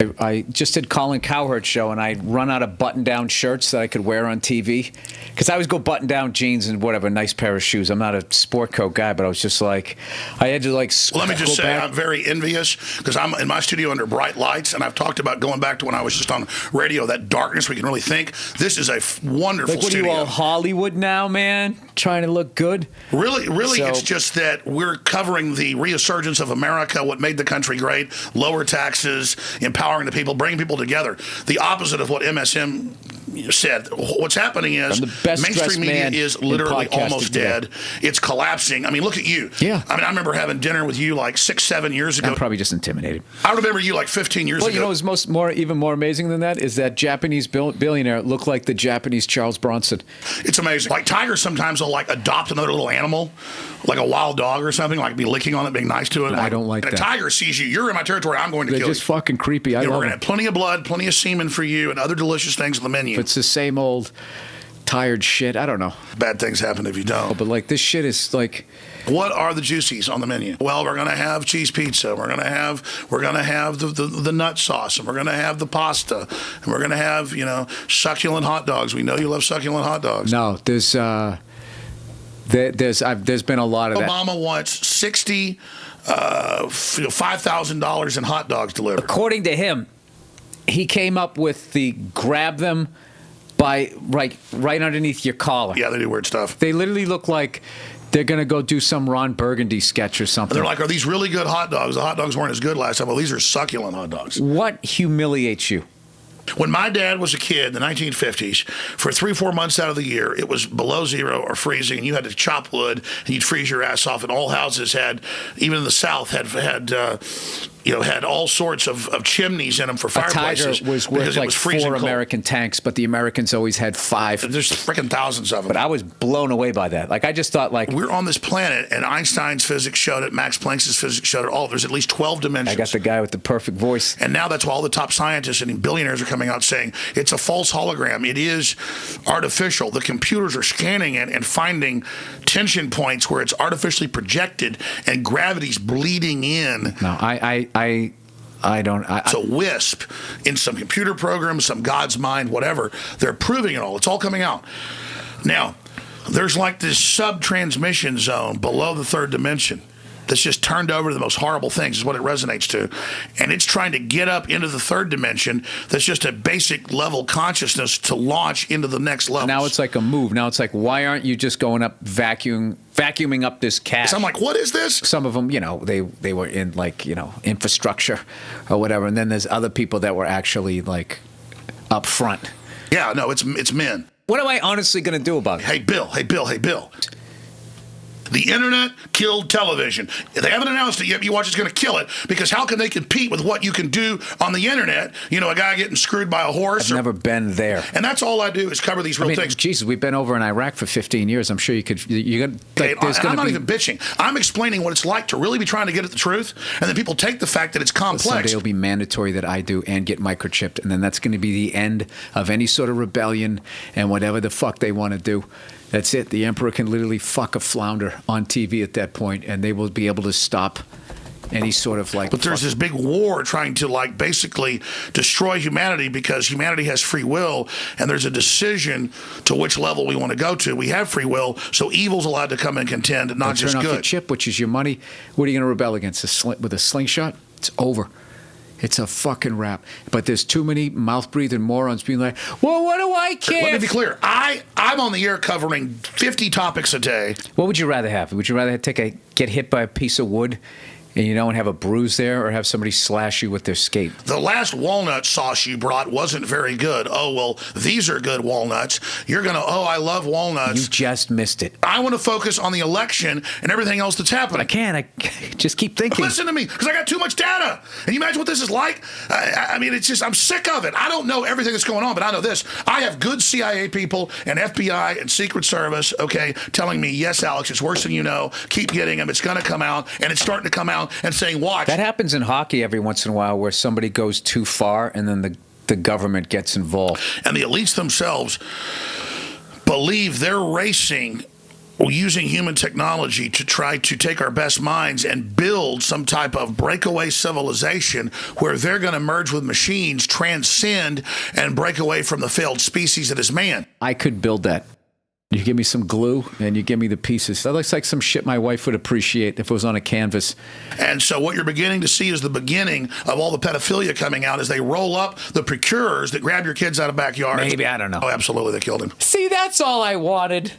I just did Colin Cowherd's show, and I'd run out of button-down shirts that I could wear on TV. Because I always go button-down jeans and whatever, nice pair of shoes. I'm not a sport coat guy, but I was just like, I had to like. Well, let me just say, I'm very envious because I'm in my studio under bright lights, and I've talked about going back to when I was just on radio, that darkness we can really think. This is a wonderful like, what studio. Are you all Hollywood now, man? Trying to look good? Really, it's just that we're covering the resurgence of America, what made the country great, lower taxes, empowering the people, bringing people together. The opposite of what MSM said. What's happening is mainstream media is literally almost dead. It's collapsing. I mean, look at you. Yeah. I mean, I remember having dinner with you like 6-7 years ago. I'm probably just intimidated. I remember you like 15 years ago. Well, you know what's even more amazing than that is that Japanese billionaire looked like the Japanese Charles Bronson. It's amazing. Like tigers sometimes will like adopt another little animal, like a wild dog or something, like be licking on it, being nice to it. I don't like that. And a tiger sees you, you're in my territory, I'm going to kill you. They're just fucking creepy. We're going to have plenty of blood, plenty of semen for you, and other delicious things on the menu. It's the same old tired shit. I don't know. Bad things happen if you don't. But like this shit is like. What are the juicies on the menu? Well, we're going to have cheese pizza. We're going to have the nut sauce, and we're going to have the pasta, and we're going to have succulent hot dogs. We know you love succulent hot dogs. No, there's been a lot of that. Obama wants $5,000 in hot dogs delivered. According to him, he came up with the grab them by right underneath your collar. Yeah, they do weird stuff. They literally look like they're going to go do some Ron Burgundy sketch or something. And they're like, are these really good hot dogs? The hot dogs weren't as good last time. Well, these are succulent hot dogs. What humiliates you? When my dad was a kid in the 1950s, for 3-4 months out of the year, it was below zero or freezing, and you had to chop wood, and you'd freeze your ass off, and all houses had, even in the South, had all sorts of chimneys in them for fireplaces. A tiger was worth like 4 American tanks, but the Americans always had 5. There's freaking thousands of them. But I was blown away by that. Like, I just thought, like... We're on this planet, and Einstein's physics showed it, Max Planck's physics showed it, there's at least 12 dimensions. I got the guy with the perfect voice. And now that's why all the top scientists and billionaires are coming out saying it's a false hologram. It is artificial. The computers are scanning it and finding tension points where it's artificially projected and gravity's bleeding in. No, I don't. It's a wisp in some computer program, some God's mind, whatever. They're proving it all. It's all coming out. Now, there's like this sub-transmission zone below the third dimension that's just turned over to the most horrible things is what it resonates to. And it's trying to get up into the third dimension that's just a basic level consciousness to launch into the next level. Now it's like a move. Now it's like, why aren't you just going up vacuuming up this cash? So I'm like, what is this? Some of them, they were in like, infrastructure or whatever. And then there's other people that were actually like up front. Yeah, no, it's men. What am I honestly going to do about it? Hey, Bill. The internet killed television. They haven't announced it yet, but you watch it's going to kill it, because how can they compete with what you can do on the internet? A guy getting screwed by a horse. I've never been there. And that's all I do is cover these real things. Jesus, we've been over in Iraq for 15 years. I'm sure you could. I'm not even bitching. I'm explaining what it's like to really be trying to get at the truth, and then people take the fact that it's complex. Someday it'll be mandatory that I do and get microchipped, and then that's going to be the end of any sort of rebellion and whatever the fuck they want to do. That's it. The emperor can literally fuck a flounder on TV at that point, and they will be able to stop any sort of like... But there's this big war trying to basically destroy humanity, because humanity has free will, and there's a decision to which level we want to go to. We have free will, so evil's allowed to come and contend, not just good. Turn off your chip, which is your money. What are you going to rebel against? With a slingshot? It's over. It's a fucking wrap. But there's too many mouth-breathing morons being like, well, what do I care? Let me be clear. I'm on the air covering 50 topics a day. What would you rather have? Would you rather get hit by a piece of wood and have a bruise there, or have somebody slash you with their skate? The last walnut sauce you brought wasn't very good. Oh, well, these are good walnuts. You're going to, I love walnuts. You just missed it. I want to focus on the election and everything else that's happening. But I can't. I just keep thinking. Listen to me, because I got too much data. And you imagine what this is like? I mean, it's just, I'm sick of it. I don't know everything that's going on, but I know this. I have good CIA people and FBI and Secret Service, telling me, yes, Alex, it's worse than you know. Keep getting them. It's going to come out, and it's starting to come out, and saying, watch. That happens in hockey every once in a while, where somebody goes too far and then the government gets involved. And the elites themselves believe they're racing using human technology to try to take our best minds and build some type of breakaway civilization where they're going to merge with machines, transcend, and break away from the failed species that is man. I could build that. You give me some glue and you give me the pieces. That looks like some shit my wife would appreciate if it was on a canvas. And so what you're beginning to see is the beginning of all the pedophilia coming out as they roll up the procurers that grab your kids out of backyards. Maybe, I don't know. Oh, absolutely, they killed him. See, that's all I wanted.